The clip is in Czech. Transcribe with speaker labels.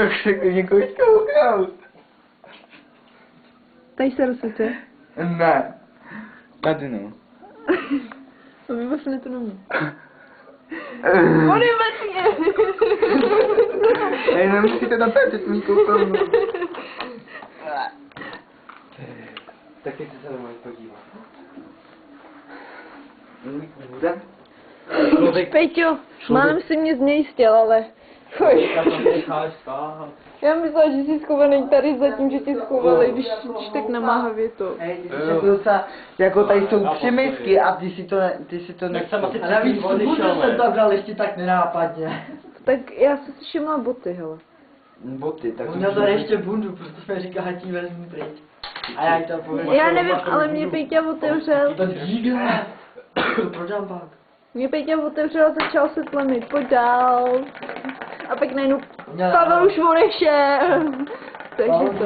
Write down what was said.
Speaker 1: Tak se někoho šťouknout.
Speaker 2: Tady se rozsvíce.
Speaker 1: Ne. Tady no.
Speaker 2: To mi vlastně to nemůže. Vody vlastně!
Speaker 1: Ej, nemusíte natáčet mikrofon. Tak jak se můžeš podívat.
Speaker 2: Peťo, málem si mě znejistil, ale... Já myslela, že jsi schovaný tady za tím, že tě schovali, když tak namáhavě to.
Speaker 1: Hej, ty jsi docela, jako tady jsou 3 misky a ty si to nechcem.
Speaker 3: A navíc budu jsem to bral ještě tak nenápadně.
Speaker 2: Tak já jsem si všimla boty, hele.
Speaker 1: Boty, tak
Speaker 3: On měl tady ještě bundu, protože jsme říkal, ať ji vezmu pryč. A já jí to povím.
Speaker 2: Já nevím, ale mě Peťa otevřel.
Speaker 3: To dígle. To prodám pak.
Speaker 2: Mě Peťa otevřel a začal se tlemit, pojď dál. A pak najednou Pavel už odešel. Takže to.